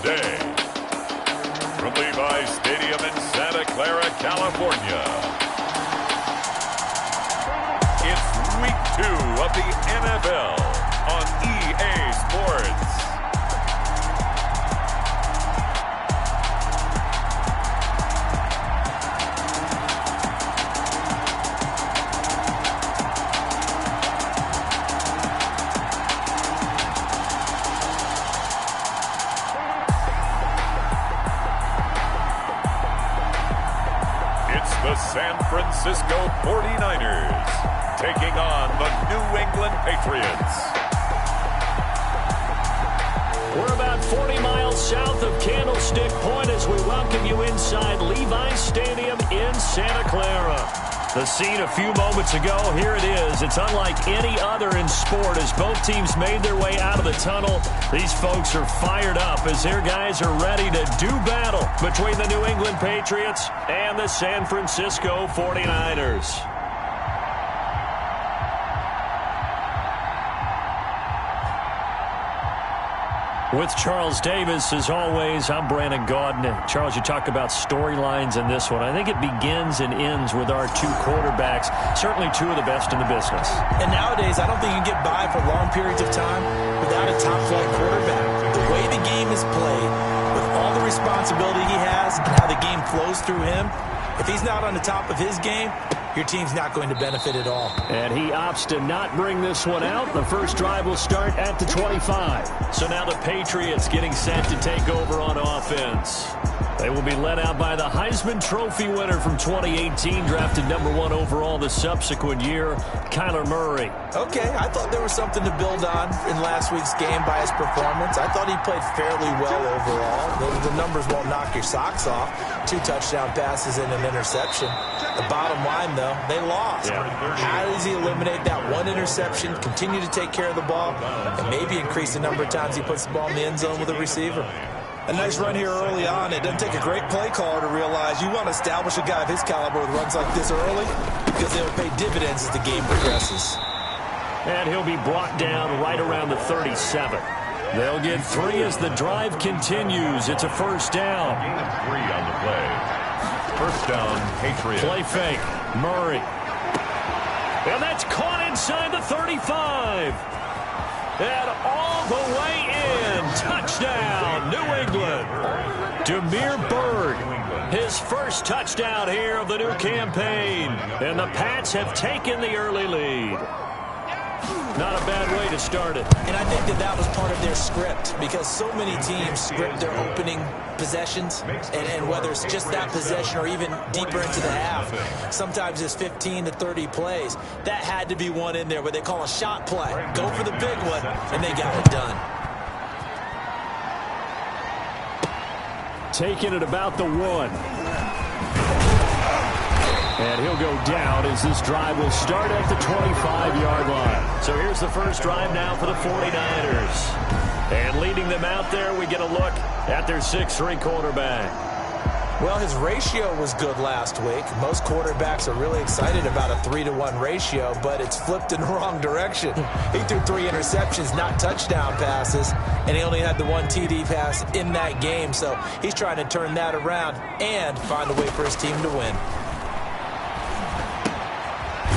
today. From Levi's Stadium in Santa Clara, California, it's Week 2 of the NFL on EA Sports. The San Francisco 49ers taking on the New England Patriots. We're about 40 miles south of Candlestick Point as we welcome you inside Levi's Stadium in Santa Clara. The scene a few moments ago, here it is. It's unlike any other in sport as both teams made their way out of the tunnel. These folks are fired up as their guys are ready to do battle between the New England Patriots and the San Francisco 49ers. With Charles Davis, as always, I'm Brandon Gaudin. Charles, you talk about storylines in this one. I think it begins and ends with our two quarterbacks, certainly two of the best in the business. And nowadays, I don't think you can get by for long periods of time without a top-flight quarterback. The way the game is played, with all the responsibility he has and how the game flows through him, if he's not on the top of his game, your team's not going to benefit at all. And he opts to not bring this one out. The first drive will start at the 25. So now the Patriots getting set to take over on offense. They will be led out by the Heisman Trophy winner from 2018, drafted #1 overall the subsequent year, Kyler Murray. Okay, I thought there was something to build on in last week's game by his performance. I thought he played fairly well overall. The numbers won't knock your socks off. 2 touchdown passes and an interception. The bottom line, though, they lost. Yeah. How does he eliminate that one interception, continue to take care of the ball, and maybe increase the number of times he puts the ball in the end zone with a receiver? A nice run here early on. It doesn't take a great play caller to realize you want to establish a guy of his caliber with runs like this early because they'll pay dividends as the game progresses. And he'll be brought down right around the 37. They'll get 3 as the drive continues. It's a first down. Gain of 3 on the play. First down, Patriots. Play fake. Murray. And that's caught inside the 35. And all the way in. Touchdown, New England. Demir Bird, his first touchdown here of the new campaign. And the Pats have taken the early lead. Not a bad way to start it. And I think that was part of their script because so many teams script their opening possessions, and whether it's just that possession or even deeper into the half, sometimes it's 15 to 30 plays. That had to be one in there where they call a shot play. Go for the big one, and they got it done. Taking it about the 1. And he'll go down as this drive will start at the 25-yard line. So here's the first drive now for the 49ers. And leading them out there, we get a look at their 6'3 quarterback. Well, his ratio was good last week. Most quarterbacks are really excited about a 3-to-1 ratio, but it's flipped in the wrong direction. He threw 3 interceptions, not touchdown passes, and he only had the 1 TD pass in that game. So he's trying to turn that around and find a way for his team to win.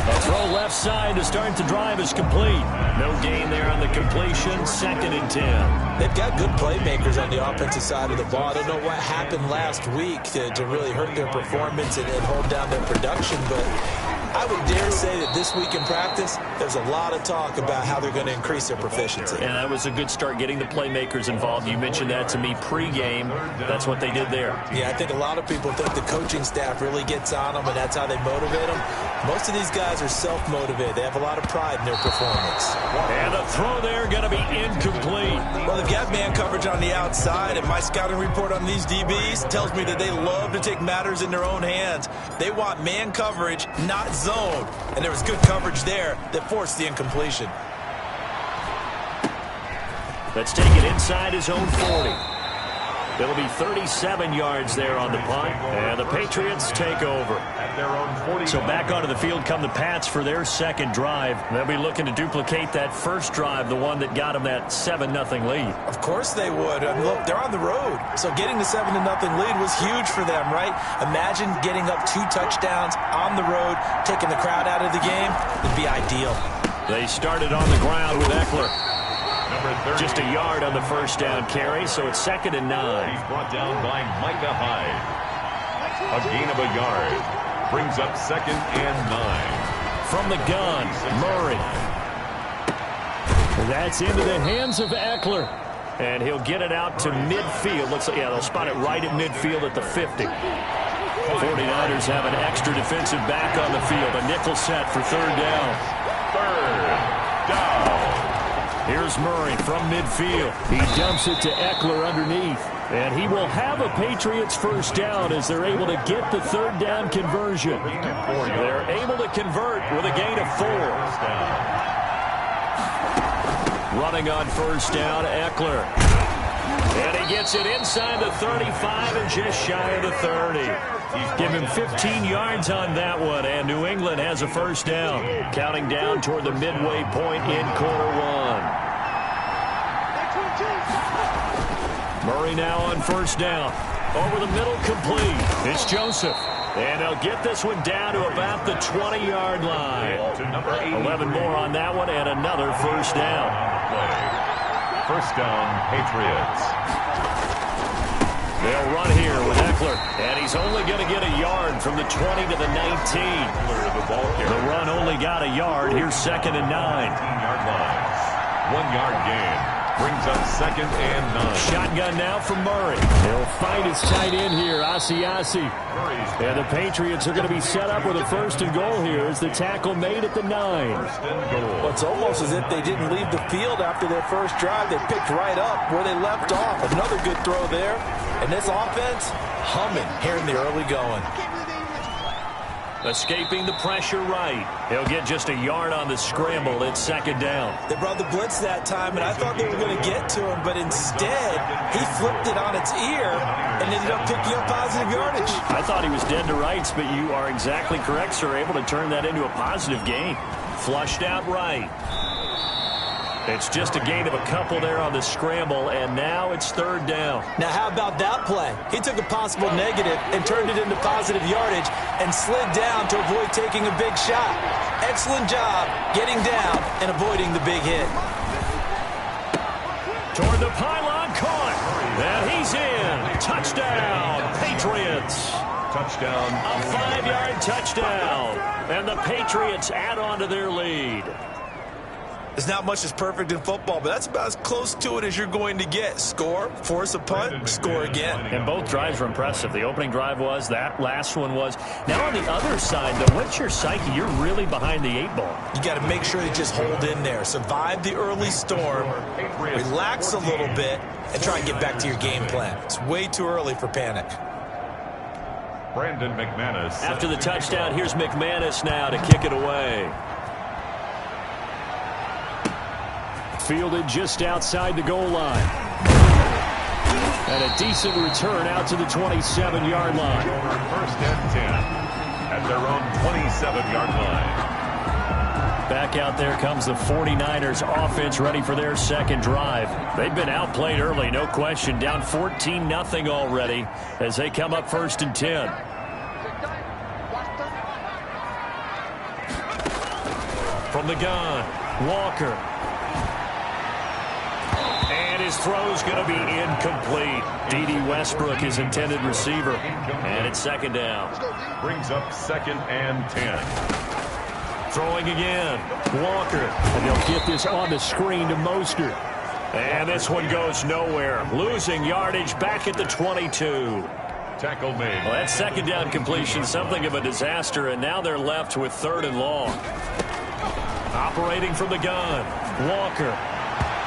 A throw left side to start the drive is complete. No gain there on the completion. 2nd and 10. They've got good playmakers on the offensive side of the ball. I don't know what happened last week to really hurt their performance and hold down their production, but I would dare say that this week in practice, there's a lot of talk about how they're going to increase their proficiency. And that was a good start getting the playmakers involved. You mentioned that to me pregame. That's what they did there. Yeah, I think a lot of people think the coaching staff really gets on them, and that's how they motivate them. Most of these guys are self-motivated. They have a lot of pride in their performance. And the throw there going to be incomplete. Well, they've got man coverage on the outside, and my scouting report on these DBs tells me that they love to take matters in their own hands. They want man coverage, not zone. And there was good coverage there that forced the incompletion. Let's take it inside his own 40. It'll be 37 yards there on the punt, and the Patriots take over. So back onto the field come the Pats for their second drive. They'll be looking to duplicate that first drive, the one that got them that 7-0 lead. Of course they would. Look, they're on the road. So getting the 7-0 lead was huge for them, right? Imagine getting up 2 touchdowns on the road, taking the crowd out of the game. It'd be ideal. They started on the ground with Eckler. Just a yard on the first down carry, so it's 2nd and 9. He's brought down by Micah Hyde. A gain of a yard. Brings up 2nd and 9. From the gun, Murray. That's into the hands of Eckler. And he'll get it out to midfield. Looks like, yeah, they'll spot it right at midfield at the 50. 49ers have an extra defensive back on the field. A nickel set for 3rd down. 3rd down. Here's Murray from midfield. He dumps it to Eckler underneath. And he will have a Patriots first down as they're able to get the 3rd down conversion. They're able to convert with a gain of 4. Running on first down, Eckler. And he gets it inside the 35 and just shy of the 30. Give him 15 yards on that one, and New England has a first down. Counting down toward the midway point in quarter 1. Murray now on first down. Over the middle, complete. It's Joseph. And they'll get this one down to about the 20-yard line. 11 more on that one, and another first down. First down, Patriots. They'll run here with Eckler, and he's only going to get a yard from the 20 to the 19. The run only got a yard. Here's 2nd and 9. 15-yard line. 1-yard gain. Brings up 2nd and 9. Shotgun now from Murray. He'll find his tight end here, Asiasi. And the Patriots are going to be set up with a 1st and goal here as the tackle made at the 9. Well, it's almost as if they didn't leave the field after their first drive. They picked right up where they left off. Another good throw there. And this offense, humming here in the early going. Escaping the pressure right. He'll get just a yard on the scramble. It's 2nd down. They brought the blitz that time, and I thought they were going to get to him, but instead, he flipped it on its ear and ended up picking up positive yardage. I thought he was dead to rights, but you are exactly correct, sir. Able to turn that into a positive gain. Flushed out right. It's just a gain of a couple there on the scramble, and now it's 3rd down. Now, how about that play? He took a possible negative and turned it into positive yardage and slid down to avoid taking a big shot. Excellent job getting down and avoiding the big hit. Toward the pylon, caught. And he's in. Touchdown, Patriots. Touchdown. A 5-yard touchdown. And the Patriots add on to their lead. There's not much that's perfect in football, but that's about as close to it as you're going to get. Score, force a punt, score again. And both drives were impressive. The opening drive was, that last one was. Now on the other side, though, what's your psyche? You're really behind the 8 ball. You got to make sure you just hold in there. Survive the early storm, relax a little bit, and try and get back to your game plan. It's way too early for panic. Brandon McManus. After the touchdown, here's McManus now to kick it away. Fielded just outside the goal line. And a decent return out to the 27-yard line. 1st and 10 at their own 27-yard line. Back out there comes the 49ers offense ready for their second drive. They've been outplayed early, no question. Down 14-0 already as they come up 1st and 10. From the gun, Walker. His throw's going to be incomplete. D.D. Westbrook, his intended receiver. And it's 2nd down. Brings up 2nd and 10. Throwing again. Walker. And they'll get this on the screen to Mostert. And this one goes nowhere. Losing yardage back at the 22. Tackle made. Well, that 2nd down completion, something of a disaster. And now they're left with 3rd and long. Operating from the gun. Walker.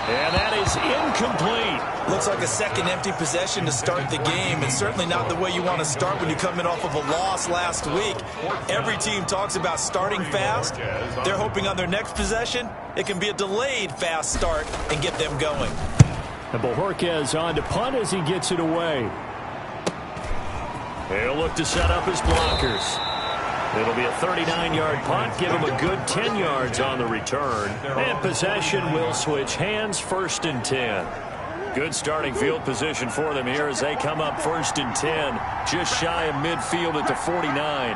And that is incomplete. Looks like a second empty possession to start the game, and certainly not the way you want to start when you're coming off of a loss last week. Every team talks about starting fast. They're hoping on their next possession, it can be a delayed fast start and get them going. And Bojorquez on to punt as he gets it away. He'll look to set up his blockers. It'll be a 39-yard punt. Give him a good 10 yards on the return. And possession will switch hands, 1st and 10. Good starting field position for them here as they come up 1st and 10. Just shy of midfield at the 49.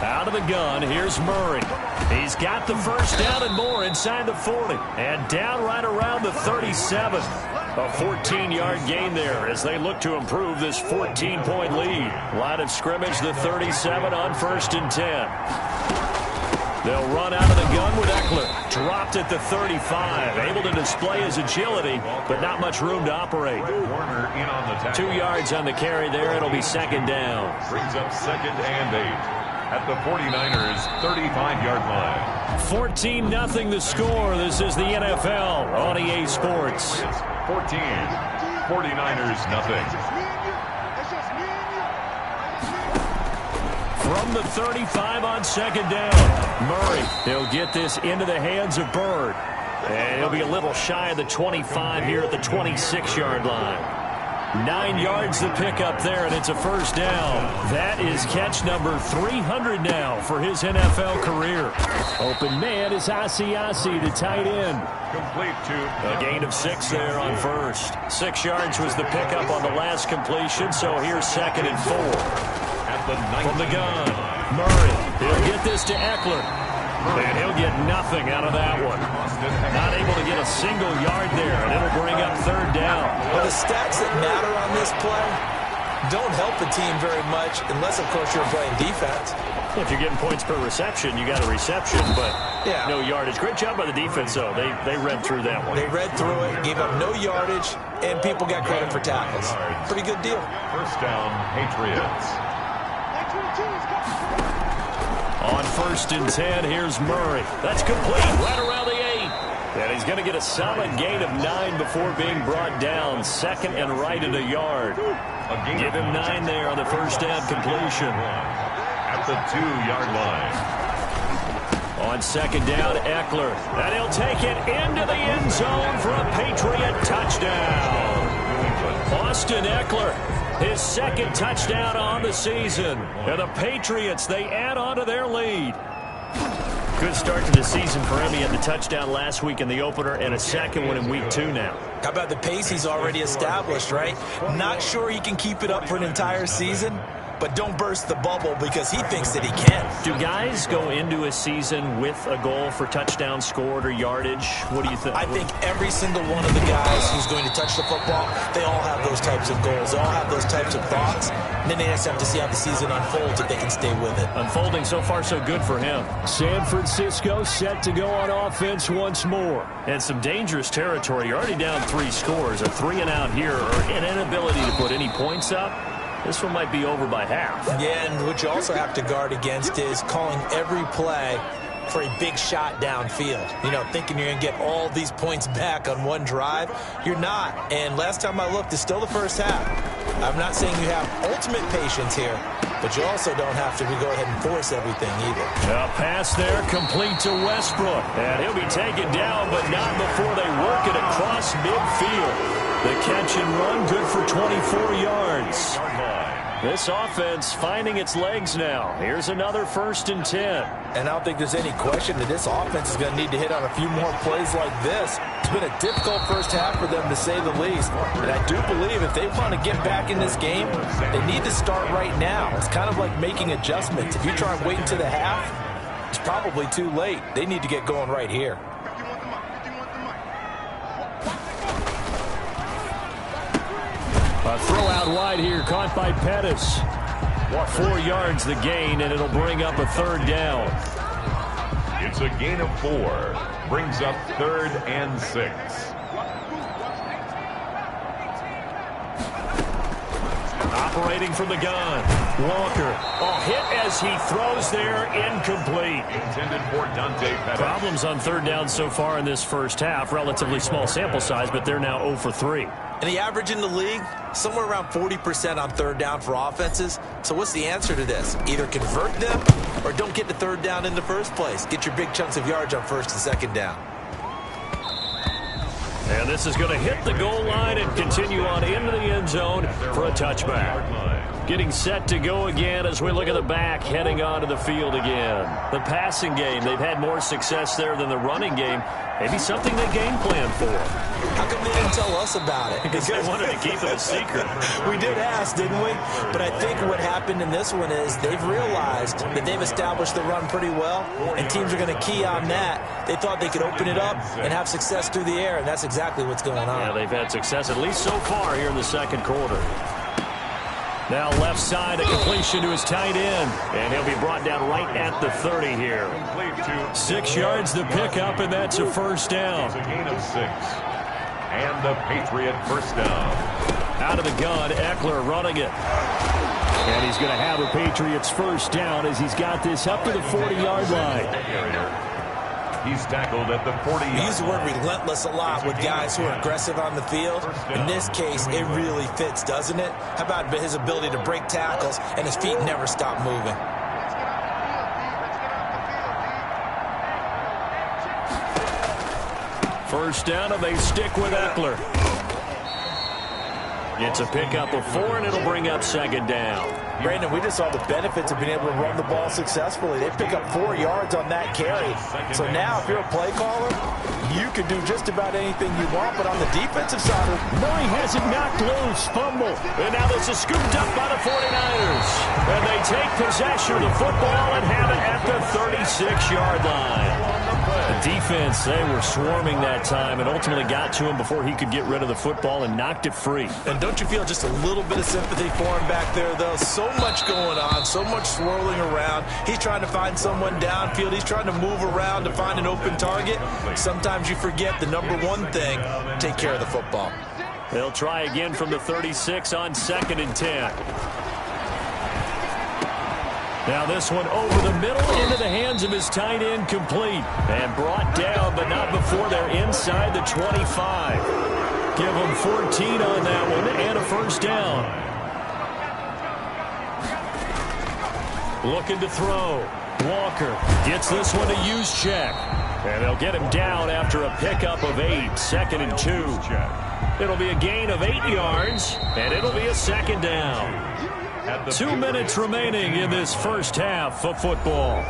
Out of the gun, here's Murray. He's got the first down and more inside the 40. And down right around the 37. A 14-yard gain there as they look to improve this 14-point lead. Line of scrimmage, the 37 on 1st and 10. They'll run out of the gun with Eckler. Dropped at the 35. Able to display his agility, but not much room to operate. 2 yards on the carry there. It'll be 2nd down. Brings up 2nd and 8. At the 49ers' 35-yard line. 14-0 the score. This is the NFL on EA Sports. 14. 49ers nothing. From the 35 on 2nd down. Murray, he'll get this into the hands of Bird. And he'll be a little shy of the 25 here at the 26-yard line. 9 yards to pick up there, and it's a 1st down. That is catch number 300 now for his NFL career. Open man is Asiasi, the tight end. Complete to a gain of 6 there on 1st. 6 yards was the pickup on the last completion, so here's 2nd and 4. At the from the gun, Murray, he'll get this to Eckler. And he'll get nothing out of that one. Not able to get a single yard there, and it'll bring up 3rd down. Well, the stats that matter on this play don't help the team very much unless, of course, you're playing defense. If you're getting points per reception, you got a reception, but no yardage. Great job by the defense, though. They read through that one. They read through it, gave up no yardage, and people got credit for tackles. Pretty good deal. 1st down, Patriots. On 1st and 10, here's Murray. That's complete right around the 8. And he's going to get a solid gain of 9 before being brought down. 2nd and right at a yard. Give him 9 there on the 1st down completion. At the 2-yard line. On 2nd down, Eckler. And he'll take it into the end zone for a Patriot touchdown. Austin Eckler. His 2nd touchdown on the season. And the Patriots, they add on to their lead. Good start to the season for him. He had the touchdown last week in the opener and a 2nd one in week 2 now. How about the pace he's already established, right? Not sure he can keep it up for an entire season, but don't burst the bubble because he thinks that he can. Do guys go into a season with a goal for touchdown scored or yardage? What do you think? I think every single one of the guys who's going to touch the football, they all have those types of goals. They all have those types of thoughts. And then they just have to see how the season unfolds if they can stay with it. Unfolding so far so good for him. San Francisco set to go on offense once more. And some dangerous territory. You're already down 3 scores. A 3-and-out here or an inability to put any points up. This one might be over by half. Yeah, and what you also have to guard against is calling every play for a big shot downfield. You know, thinking you're going to get all these points back on one drive. You're not. And last time I looked, it's still the first half. I'm not saying you have ultimate patience here, but you also don't have to go ahead and force everything either. A pass there complete to Westbrook. And he'll be taken down, but not before they work it across midfield. The catch and run good for 24 yards. This offense finding its legs now. Here's another 1st and 10. And I don't think there's any question that this offense is going to need to hit on a few more plays like this. It's been a difficult first half for them, to say the least. And I do believe if they want to get back in this game, they need to start right now. It's kind of like making adjustments. If you try and wait until the half, it's probably too late. They need to get going right here. A throw out wide here, caught by Pettis. 4 yards the gain, and it'll bring up a 3rd down. It's a gain of 4. Brings up 3rd and 6. Operating from the gun. Walker. A hit as he throws there, incomplete. Intended for Dante Pettis. Problems on 3rd down so far in this first half. Relatively small sample size, but they're now 0 for 3. And the average in the league, somewhere around 40% on 3rd down for offenses. So what's the answer to this? Either convert them or don't get to 3rd down in the first place. Get your big chunks of yards on 1st and 2nd down. And this is going to hit the goal line and continue on into the end zone for a touchback. Getting set to go again as we look at the back heading onto the field again. The passing game, they've had more success there than the running game. Maybe something they game plan for. How come they didn't tell us about it? Because they wanted to keep it a secret. We did ask, didn't we? But I think what happened in this one is they've realized that they've established the run pretty well, and teams are going to key on that. They thought they could open it up and have success through the air, and that's exactly what's going on. Yeah, they've had success at least so far here in the second quarter. Now left side, a completion to his tight end. And he'll be brought down right at the 30 here. 6 yards to pick up, and that's a first down. It's a gain of 6. And the Patriot first down. Out of the gun, Eckler running it. And he's going to have a Patriots first down as he's got this up to the 40-yard line. He's tackled at the 40-yard line. We use the word relentless a lot with guys who are aggressive on the field. In this case, it really fits, doesn't it? How about his ability to break tackles and his feet never stop moving? First down, and they stick with Eckler. It's a pickup of 4, and it'll bring up second down. Brandon, we just saw the benefits of being able to run the ball successfully. They pick up 4 yards on that carry. So now if you're a play caller, you can do just about anything you want. But on the defensive side, Murray has it knocked loose. Fumble. And now this is scooped up by the 49ers. And they take possession of the football and have it at the 36-yard line. The defense, they were swarming that time and ultimately got to him before he could get rid of the football and knocked it free. And don't you feel just a little bit of sympathy for him back there, though? So much going on, so much swirling around. He's trying to find someone downfield. He's trying to move around to find an open target. Sometimes you forget the number one thing, take care of the football. They'll try again from the 36 on 2nd and 10. Now this one over the middle into the hands of his tight end, complete. And brought down, but not before they're inside the 25. Give them 14 on that one and a first down. Looking to throw. Walker gets this one to use check. And they'll get him down after a pickup of 8. 2nd and 2. It'll be a gain of 8 yards, and it'll be a second down. 2 minutes remaining in this first half of football.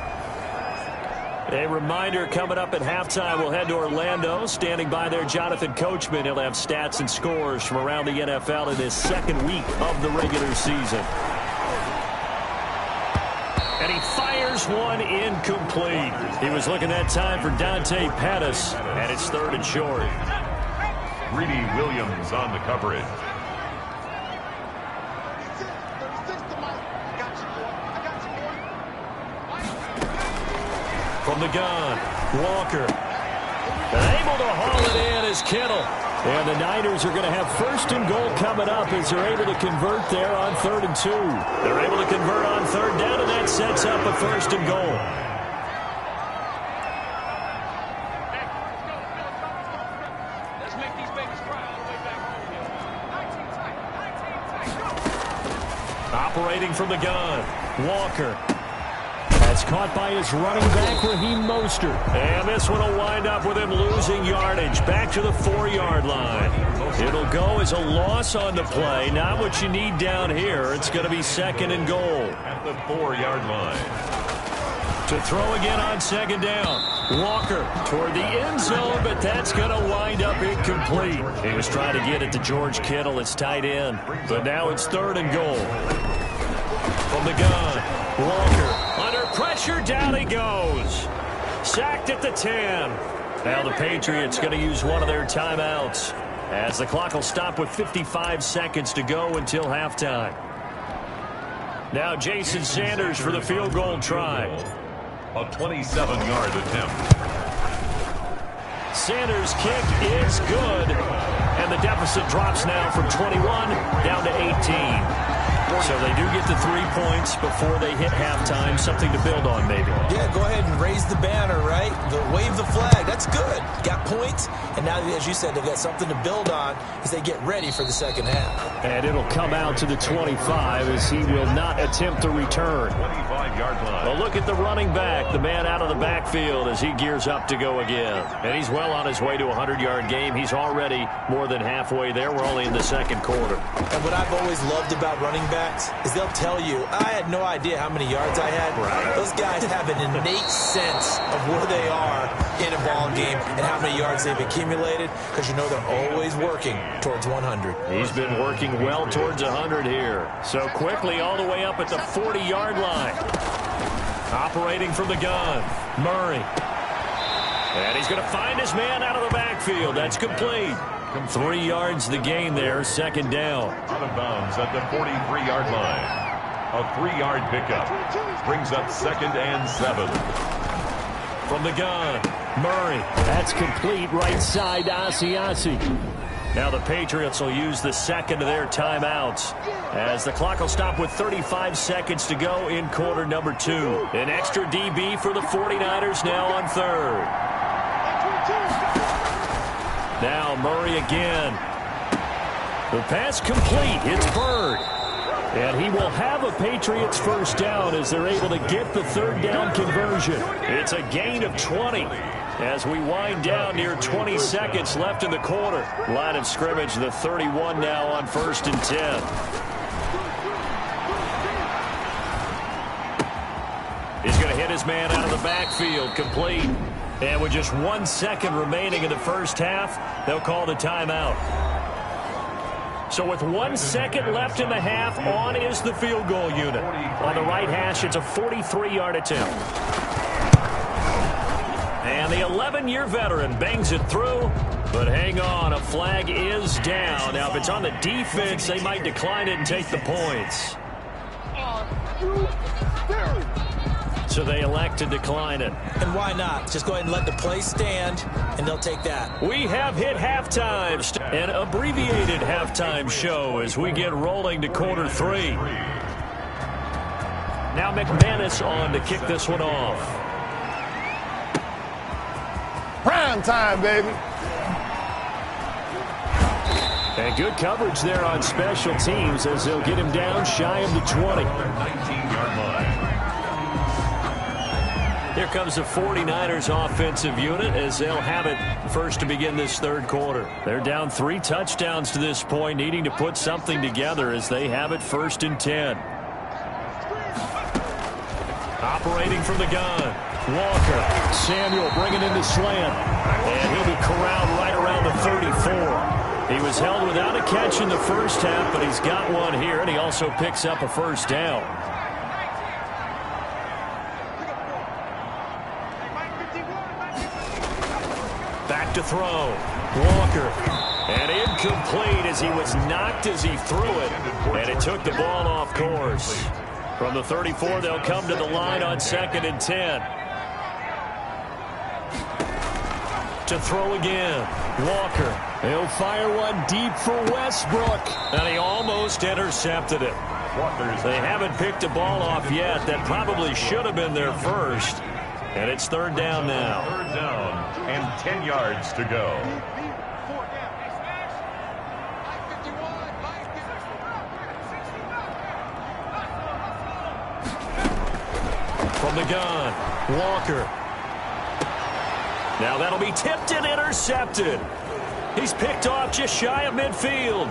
A reminder coming up at halftime, we'll head to Orlando. Standing by there, Jonathan Coachman. He'll have stats and scores from around the NFL in this second week of the regular season. And he fires one incomplete. He was looking that time for Dante Pettis, and it's 3rd and short. Greedy Williams on the coverage. From the gun, Walker. Able to haul it in is Kittle. And the Niners are going to have 1st and goal coming up as they're able to convert there on 3rd and 2. They're able to convert on 3rd down, and that sets up a 1st and goal. Let's make these babies cry all the way back home. Operating from the gun, Walker. That's caught by his running back, Raheem Mostert. And this one will wind up with him losing yardage back to the 4-yard line. It'll go as a loss on the play. Not what you need down here. It's going to be 2nd and goal. At the 4-yard line. To throw again on 2nd down. Walker toward the end zone, but that's going to wind up incomplete. He was trying to get it to George Kittle, his tight end. But now it's 3rd and goal. From the gun, Walker. Under pressure, down he goes. Sacked at the 10. Now the Patriots going to use one of their timeouts as the clock will stop with 55 seconds to go until halftime. Now Jason Sanders for the field goal try. A 27-yard attempt. Sanders' kick is good. And the deficit drops now from 21 down to 18. So they do get the 3 points before they hit halftime. Something to build on, maybe. Yeah, go ahead and raise the banner, right? Wave the flag. That's good. Got points, and now, as you said, they've got something to build on as they get ready for the second half. And it'll come out to the 25 as he will not attempt to return. 25-yard line. Well, look at the running back, the man out of the backfield as he gears up to go again. And he's well on his way to a 100-yard game. He's already more than halfway there. We're only in the second quarter. And what I've always loved about running backs is they'll tell you, I had no idea how many yards I had. Right. Those guys have an innate sense of where they are in a ball game and how many yards they've accumulated, because you know they're always working towards 100. He's been working well towards 100 here. So quickly all the way up at the 40-yard line. Operating from the gun, Murray. And he's going to find his man out of the backfield. That's complete. 3 yards the gain there, second down. Out of bounds at the 43-yard line. A 3-yard pickup. Brings up 2nd and 7. From the gun, Murray. That's complete right side to Asiasi. Now the Patriots will use the second of their timeouts as the clock will stop with 35 seconds to go in quarter number 2. An extra DB for the 49ers now on third. Now Murray again. The pass complete. It's Bird. And he will have a Patriots first down as they're able to get the third down conversion. It's a gain of 20 as we wind down near 20 seconds left in the quarter. Line of scrimmage, the 31 now on 1st and 10. He's going to hit his man out of the backfield, complete. And with just 1 second remaining in the first half, they'll call the timeout. So with 1 second left in the half, on is the field goal unit. On the right hash, it's a 43-yard attempt. And the 11-year veteran bangs it through. But hang on, a flag is down. Now, if it's on the defense, they might decline it and take the points. So they elect to decline it. And why not? Just go ahead and let the play stand, and they'll take that. We have hit halftime, an abbreviated halftime show as we get rolling to quarter 3. Now McManus on to kick this one off. Prime time, baby. And good coverage there on special teams as they'll get him down shy of the 20. 19-yard line. Here comes the 49ers offensive unit as they'll have it first to begin this third quarter. They're down 3 touchdowns to this point, needing to put something together as they have it 1st and 10. Operating from the gun, Walker. Samuel bringing in the slant. And he'll be corralled right around the 34. He was held without a catch in the first half, but he's got one here, and he also picks up a first down. Back to throw. Walker. And incomplete as he was knocked as he threw it. And it took the ball off course. From the 34, they'll come to the line on 2nd and 10. To throw again. Walker. He'll fire one deep for Westbrook. And he almost intercepted it. They haven't picked a ball off yet. That probably should have been their first. And it's 3rd down now. 3rd down and 10 yards to go. From the gun, Walker. Now that'll be tipped and intercepted. He's picked off just shy of midfield.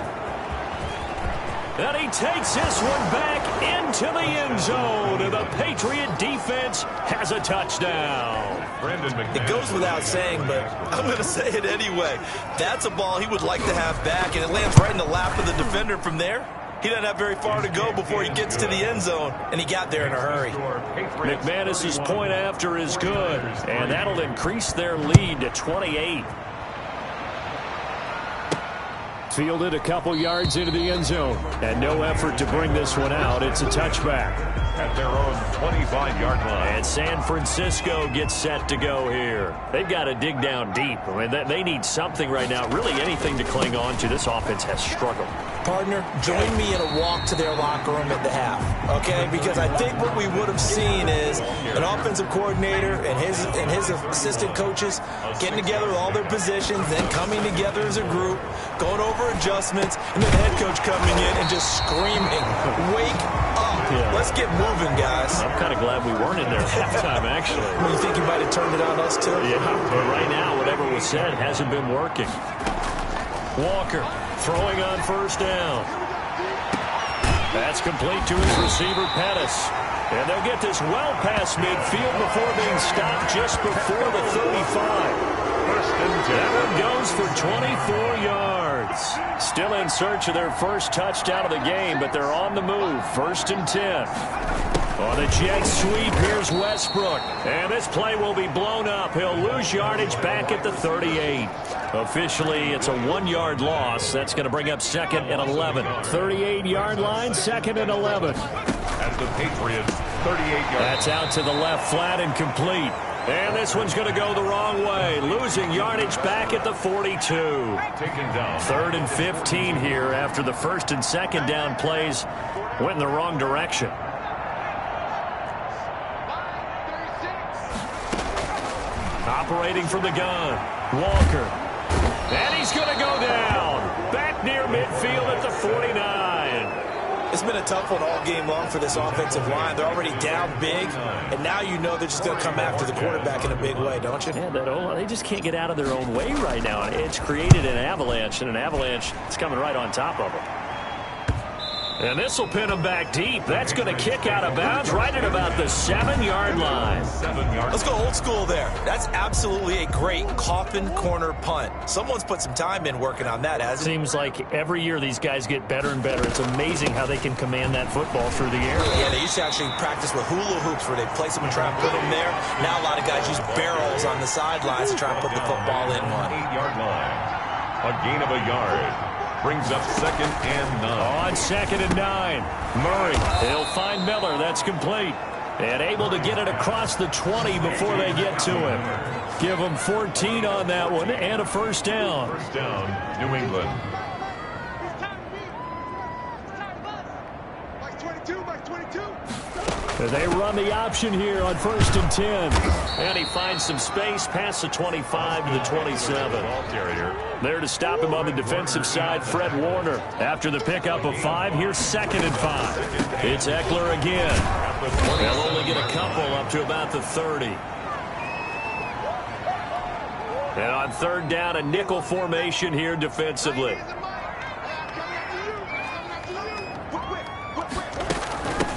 And he takes this one back into the end zone. And the Patriot defense has a touchdown. It goes without saying, but I'm going to say it anyway. That's a ball he would like to have back, and it lands right in the lap of the defender from there. He doesn't have very far to go before he gets to the end zone, and he got there in a hurry. McManus's point after is good, and that'll increase their lead to 28. Fielded a couple yards into the end zone, and no effort to bring this one out. It's a touchback. At their own 25-yard line. And San Francisco gets set to go here. They've got to dig down deep. I mean, they need something right now, really anything to cling on to. This offense has struggled. Partner, join me in a walk to their locker room at the half, okay? Because I think what we would have seen is an offensive coordinator and his assistant coaches getting together with all their positions, then coming together as a group, going over adjustments, and then the head coach coming in and just screaming, "Wake up. Let's get moving, guys." I'm kind of glad we weren't in there at halftime, actually. You think you might have turned it on us, too? Yeah, but right now, whatever was said hasn't been working. Walker throwing on first down. That's complete to his receiver, Pettis. And they'll get this well past midfield before being stopped just before the 35. That one goes for 24 yards. Still in search of their first touchdown of the game, but they're on the move. 1st and 10. On the jet sweep, here's Westbrook. And this play will be blown up. He'll lose yardage back at the 38. Officially, it's a 1-yard loss. That's going to bring up 2nd and 11. 38-yard line, 2nd and 11. At the Patriots, 38 yards. That's out to the left, flat and complete. And this one's going to go the wrong way. Losing yardage back at the 42. Taken down. 3rd and 15 here after the 1st and 2nd down plays went in the wrong direction. Operating from the gun, Walker. And he's going to go down. Back near midfield at the 49. It's been a tough one all game long for this offensive line. They're already down big, and now you know they're just going to come after the quarterback in a big way, don't you? Yeah, they just can't get out of their own way right now. It's created an avalanche, and an avalanche is coming right on top of them. And this will pin them back deep. That's going to kick out of bounds right at about the 7-yard line. 7 yards. Let's go old school there. That's absolutely a great coffin corner punt. Someone's put some time in working on that, hasn't it? Seems like every year these guys get better and better. It's amazing how they can command that football through the air. Yeah, they used to actually practice with hula hoops where they place them and try and put them there. Now a lot of guys use barrels on the sidelines to try and put the football in one. 8-yard line. A gain of a yard. Brings up 2nd and 9. On 2nd and 9. Murray, he'll find Miller. That's complete. And able to get it across the 20 before they get to him. Give them 14 on that one and a 1st down. 1st down, New England. They run the option here on 1st and 10. And he finds some space past the 25 to the 27. There to stop him on the defensive side, Fred Warner. After the pickup of 5, here's 2nd and 5. It's Eckler again. They'll only get a couple up to about the 30. And on 3rd down, a nickel formation here defensively.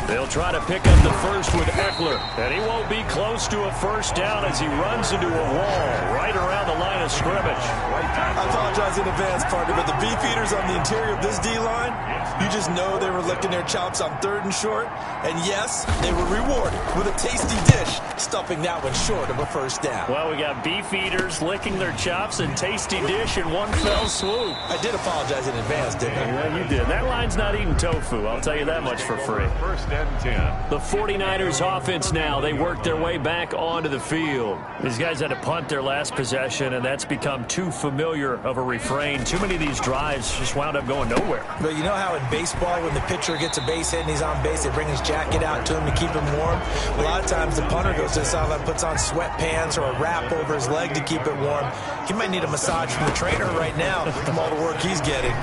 They'll try to pick up the first with Eckler, and he won't be close to a 1st down as he runs into a wall right around the line of scrimmage. I apologize in advance, partner, but the beefeaters on the interior of this D-line, you just know they were licking their chops on 3rd and short, and yes, they were rewarded with a tasty dish, stuffing that one short of a 1st down. Well, we got beefeaters licking their chops and tasty dish in one fell swoop. I did apologize in advance, didn't I? Yeah, you did. That line's not eating tofu, I'll tell you that much for free. 1st and 10. The 49ers offense now, they work their way back onto the field. These guys had to punt their last possession, and that's become too familiar of a refrain. Too many of these drives just wound up going nowhere. But you know how in baseball, when the pitcher gets a base hit and he's on base, they bring his jacket out to him to keep him warm? A lot of times the punter goes to the sideline, puts on sweatpants or a wrap over his leg to keep it warm. He might need a massage from the trainer right now from all the work he's getting.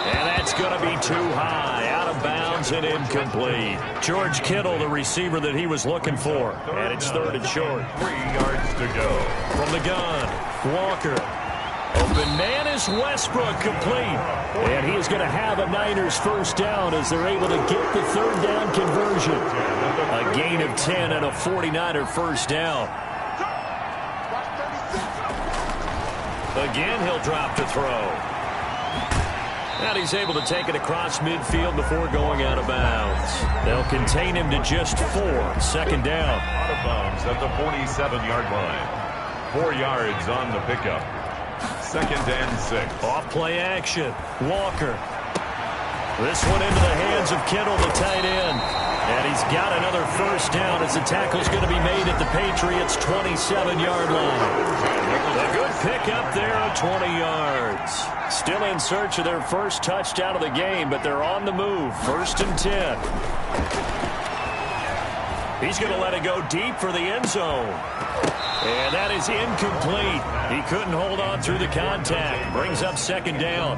And that's going to be too high, out of bounds and incomplete. George Kittle, the receiver that he was looking for. And it's 3rd and short. 3 yards to go. From the gun, Walker. Open man is Westbrook, complete. And he is going to have a Niners 1st down as they're able to get the 3rd down conversion. A gain of 10 and a 49er 1st down. Again, he'll drop to throw. And he's able to take it across midfield before going out of bounds. They'll contain him to just 4. 2nd down. Out of bounds at the 47-yard line. 4 yards on the pickup. 2nd and 6. Off play action. Walker. This one into the hands of Kittle, the tight end. And he's got another 1st down as the tackle's going to be made at the Patriots' 27-yard line. A good pickup there of 20 yards. Still in search of their first touchdown of the game, but they're on the move. 1st and 10. He's going to let it go deep for the end zone. And that is incomplete. He couldn't hold on through the contact. Brings up 2nd down.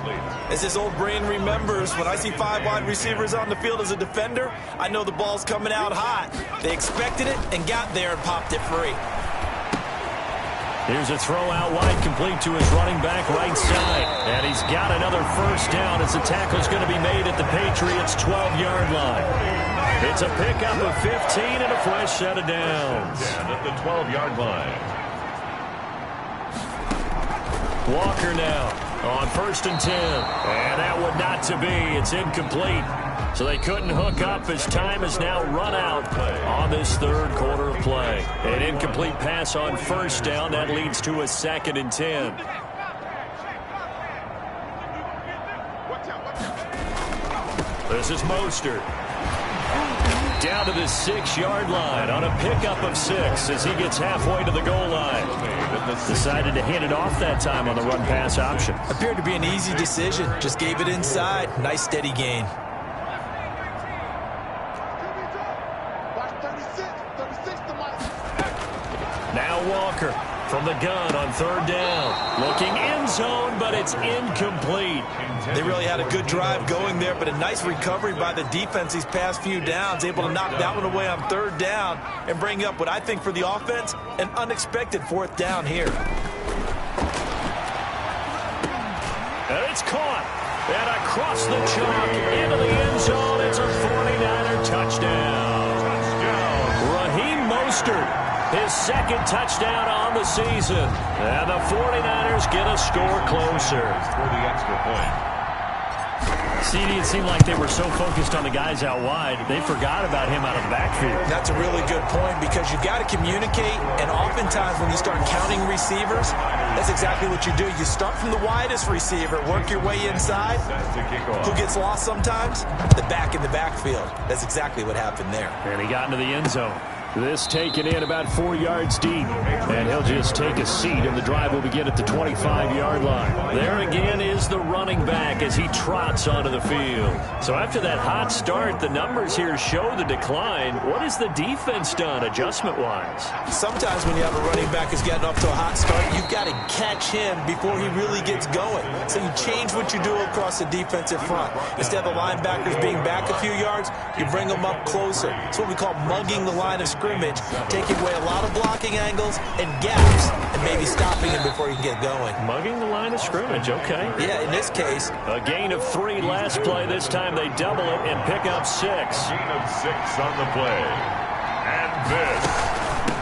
As his old brain remembers, when I see 5 wide receivers on the field as a defender, I know the ball's coming out hot. They expected it and got there and popped it free. Here's a throw out wide, complete to his running back right side. And he's got another 1st down as the tackle's going to be made at the Patriots' 12-yard line. It's a pickup of 15 and a fresh set of downs. And at the 12-yard line. Walker now on 1st and 10. And that one not to be. It's incomplete. So they couldn't hook up as time has now run out on this 3rd quarter of play. An incomplete pass on 1st down. That leads to a 2nd and 10. This is Mostert. Down to the 6-yard line on a pickup of 6 as he gets halfway to the goal line. Decided to hand it off that time on the run-pass option. Appeared to be an easy decision. Just gave it inside. Nice steady gain. Now Walker from the gun on 3rd down. Looking end zone, but it's incomplete. They really had a good drive going there, but a nice recovery by the defense these past few downs. Able to knock that one away on 3rd down and bring up what I think for the offense, an unexpected 4th down here. And it's caught. And across the chalk into the end zone. It's a 49er touchdown. Raheem Mostert. His 2nd touchdown on the season. And the 49ers get a score closer. For the extra point. CD, it seemed like they were so focused on the guys out wide, they forgot about him out of the backfield. That's a really good point because you've got to communicate, and oftentimes when you start counting receivers, that's exactly what you do. You start from the widest receiver, work your way inside. Who gets lost sometimes? The back in the backfield. That's exactly what happened there. And he got into the end zone. This taken in about 4 yards deep. And he'll just take a seat, and the drive will begin at the 25-yard line. There again is the running back as he trots onto the field. So after that hot start, the numbers here show the decline. What has the defense done adjustment-wise? Sometimes when you have a running back who's getting off to a hot start, you've got to catch him before he really gets going. So you change what you do across the defensive front. Instead of the linebackers being back a few yards, you bring them up closer. It's what we call mugging the line of scrimmage, taking away a lot of blocking angles and gaps, and maybe stopping him before he can get going. Mugging the line of scrimmage, okay. Yeah, in this case. A gain of 3 last play. This time they double it and pick up 6. Gain of 6 on the play. And this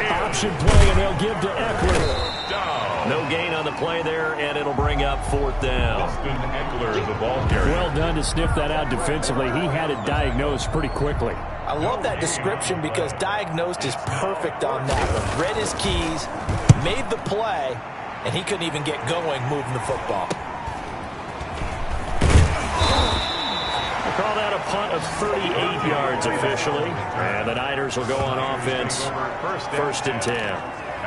is option play, and they'll give to Eckler. down. No gain on the play there, and it'll bring up 4th down. Austin Eckler, the ball carrier. Well done to sniff that out defensively. He had it diagnosed pretty quickly. I love that description because diagnosed is perfect on that one. Read his keys, made the play, and he couldn't even get going moving the football. I call that a punt of 38 yards officially. And the Niners will go on offense 1st and 10.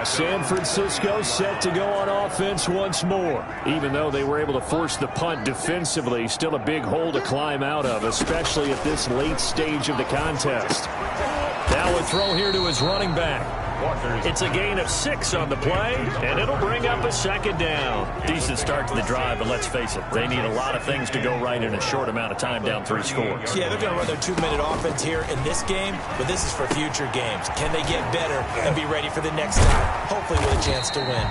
San Francisco set to go on offense once more. Even though they were able to force the punt defensively, still a big hole to climb out of, especially at this late stage of the contest. Now a throw here to his running back. It's a gain of 6 on the play, and it'll bring up a 2nd down. Decent start to the drive, but let's face it, they need a lot of things to go right in a short amount of time down 3 scores. Yeah, they're going to run their 2-minute offense here in this game, but this is for future games. Can they get better and be ready for the next time, hopefully with a chance to win?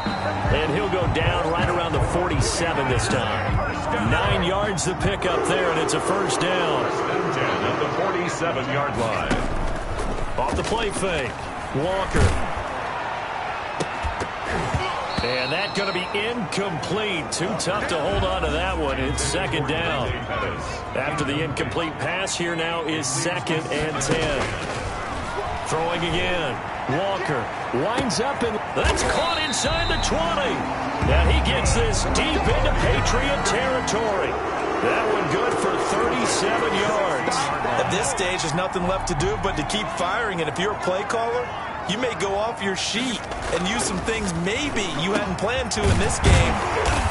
And he'll go down right around the 47 this time. 9 yards to pick up there, and it's a 1st down. 10 at the 47-yard line. Off the play fake. Walker. And that's going to be incomplete. Too tough to hold on to that one. It's 2nd down. After the incomplete pass, here now is 2nd and 10. Throwing again. Walker winds up, and that's caught inside the 20. Now he gets this deep into Patriot territory. That one good for 37 yards. At this stage, there's nothing left to do but to keep firing. And if you're a play caller, you may go off your sheet and use some things maybe you hadn't planned to in this game.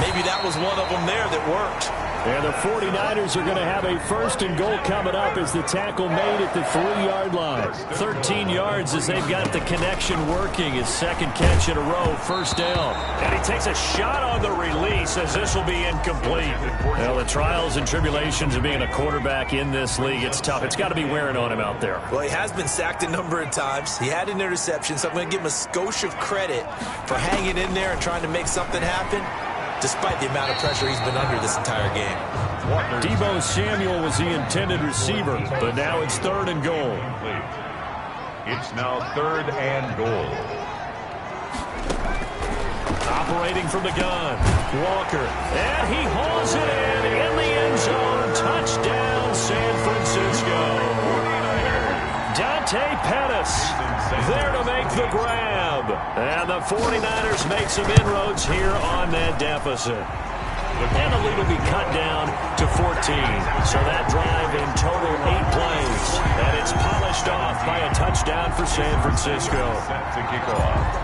Maybe that was one of them there that worked. And the 49ers are going to have a 1st and goal coming up as the tackle made at the 3-yard line. 13 yards as they've got the connection working. His 2nd catch in a row, 1st down. And he takes a shot on the release as this will be incomplete. Well, the trials and tribulations of being a quarterback in this league, it's tough. It's got to be wearing on him out there. Well, he has been sacked a number of times. He had an interception, so I'm going to give him a skosh of credit for hanging in there and trying to make something happen, despite the amount of pressure he's been under this entire game. Deebo Samuel was the intended receiver, but now it's 3rd and goal. It's now 3rd and goal. Operating from the gun, Walker, and he hauls it in the end zone. Touchdown, San Francisco. Dante Pettis there to make the grab. And the 49ers make some inroads here on that deficit. And the lead will be cut down to 14. So that drive in total 8 plays. And it's polished off by a touchdown for San Francisco.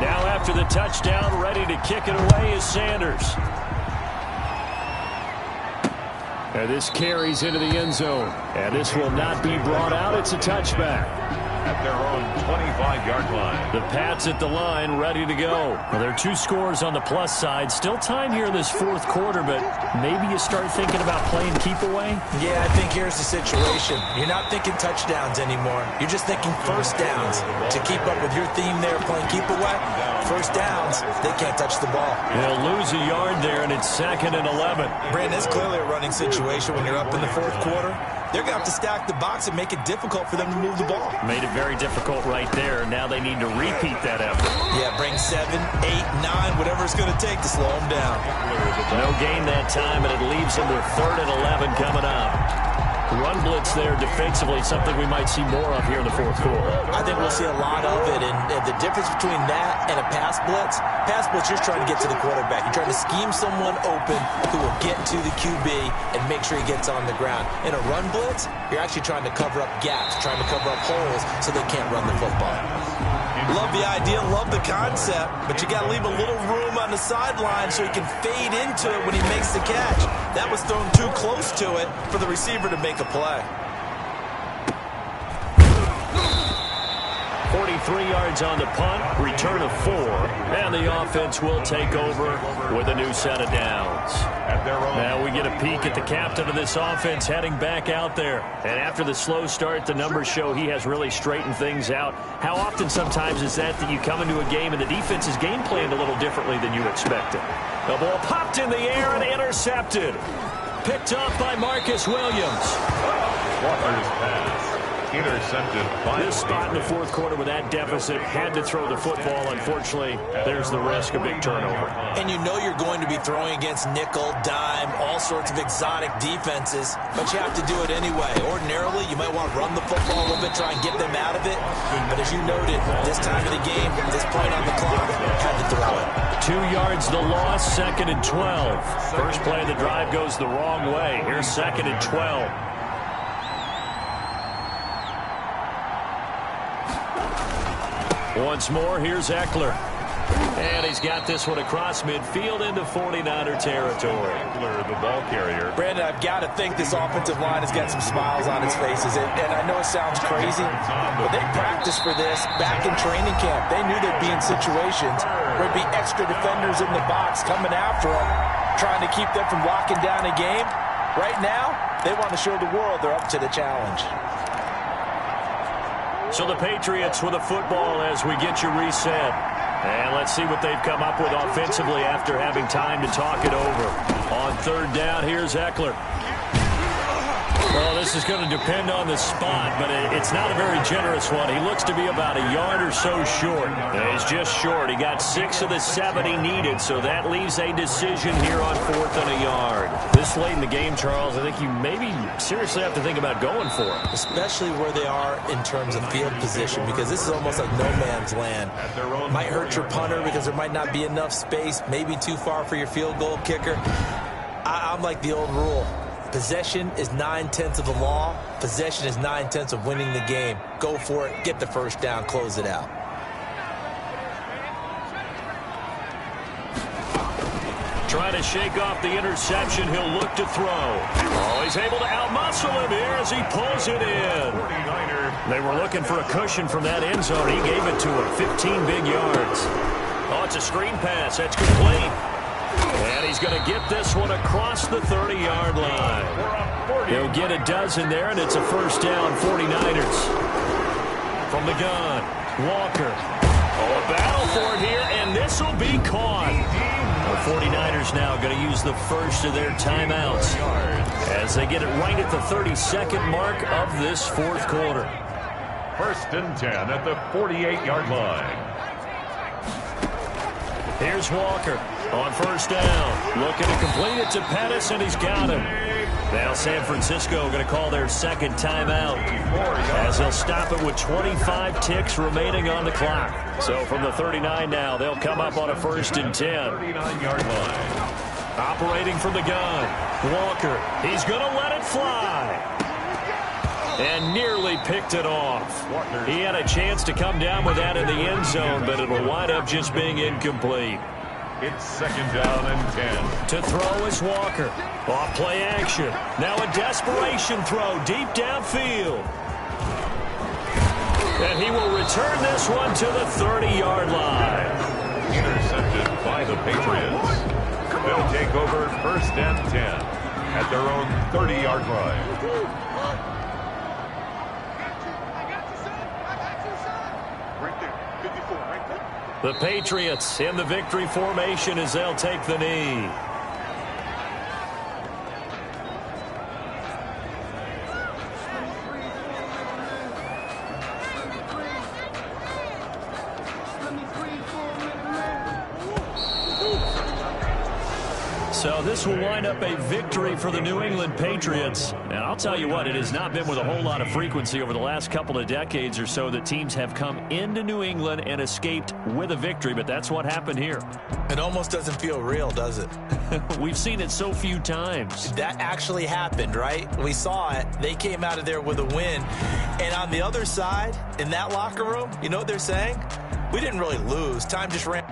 Now after the touchdown, ready to kick it away is Sanders. And this carries into the end zone. And this will not be brought out. It's a touchback. At their own 25-yard line. The Pats at the line, ready to go. Well, there are 2 scores on the plus side. Still time here in this 4th quarter, but maybe you start thinking about playing keep away? Yeah, I think here's the situation. You're not thinking touchdowns anymore. You're just thinking 1st downs. To keep up with your theme there, playing keep away, 1st downs, they can't touch the ball. They'll lose a yard there, and it's 2nd and 11. Brandon, it's clearly a running situation when you're up in the 4th quarter. They're going to have to stack the box and make it difficult for them to move the ball. Made it very difficult right there. Now they need to repeat that effort. Yeah, bring 7, 8, 9, whatever it's going to take to slow them down. No gain that time, and it leaves them with 3rd and 11 coming up. Run blitz there defensively, something we might see more of here in the 4th quarter. I think we'll see a lot of it, and the difference between that and a pass blitz, you're just trying to get to the quarterback. You're trying to scheme someone open who will get to the QB and make sure he gets on the ground. In a run blitz, you're actually trying to cover up gaps, trying to cover up holes so they can't run the football. Love the idea, love the concept, but you got to leave a little room on the sideline so he can fade into it when he makes the catch. That was thrown too close to it for the receiver to make a play. 43 yards on the punt, return of 4, and the offense will take over with a new set of downs. Now we get a peek at the captain of this offense heading back out there. And after the slow start, the numbers show he has really straightened things out. How often sometimes is that you come into a game and the defense is game planned a little differently than you expected? The ball popped in the air and intercepted. Picked up by Marcus Williams. Walker's pass. Intercepted by this spot in the 4th quarter with that deficit, had to throw the football. Unfortunately, there's the risk of big turnover. And you know you're going to be throwing against nickel, dime, all sorts of exotic defenses, but you have to do it anyway. Ordinarily, you might want to run the football a little bit, try and get them out of it. But as you noted, this time of the game, this point on the clock, had to throw it. 2 yards the loss, 2nd and 12. First play of the drive goes the wrong way. Here's 2nd and 12. Once more, here's Eckler. And he's got this one across midfield into 49er territory. Eckler, the ball carrier. Brandon, I've got to think this offensive line has got some smiles on its faces. And I know it sounds crazy, but they practiced for this back in training camp. They knew they'd be in situations where there'd be extra defenders in the box coming after them, trying to keep them from locking down a game. Right now, they want to show the world they're up to the challenge. So the Patriots with a football as we get you reset. And let's see what they've come up with offensively after having time to talk it over. On 3rd down, here's Eckler. Well, this is going to depend on the spot, but it's not a very generous one. He looks to be about a yard or so short. He's just short. He got 6 of the 7 he needed, so that leaves a decision here on 4th and a yard. This late in the game, Charles, I think you maybe seriously have to think about going for it. Especially where they are in terms of field position, because this is almost like no man's land. Might hurt your punter because there might not be enough space, maybe too far for your field goal kicker. I'm like the old rule. Possession is 9/10 of the law. Possession is 9/10 of winning the game. Go for it. Get the first down. Close it out. Trying to shake off the interception. He'll look to throw. Oh, he's able to outmuscle him here as he pulls it in. They were looking for a cushion from that end zone. He gave it to him. 15 big yards. Oh, it's a screen pass. That's complete. And he's going to get this one across the 30-yard line. He'll get a dozen there, and it's a first down, 49ers. From the gun, Walker. Oh, a battle for it here, and this will be caught. The 49ers now going to use the first of their timeouts as they get it right at the 32nd mark of this fourth quarter. First and 10 at the 48-yard line. Here's Walker on first down. Looking to complete it to Pettis, and he's got him. Now San Francisco going to call their second timeout as they'll stop it with 25 ticks remaining on the clock. So from the 39 now, they'll come up on a first and 10. 39-yard line. Operating from the gun, Walker. He's going to let it fly. And nearly picked it off. He had a chance to come down with that in the end zone, but it'll wind up just being incomplete. It's second down and 10. To throw is Walker. Off play action. Now a desperation throw deep downfield. And he will return this one to the 30-yard line. Intercepted by the Patriots. They'll take over first and 10 at their own 30-yard line. The Patriots in the victory formation as they'll take the knee. So this will wind up a victory for the New England Patriots. And I'll tell you what, it has not been with a whole lot of frequency over the last couple of decades or so that teams have come into New England and escaped with a victory, but that's what happened here. It almost doesn't feel real, does it? We've seen it so few times. That actually happened, right? We saw it. They came out of there with a win. And on the other side, in that locker room, you know what they're saying? We didn't really lose. Time just ran.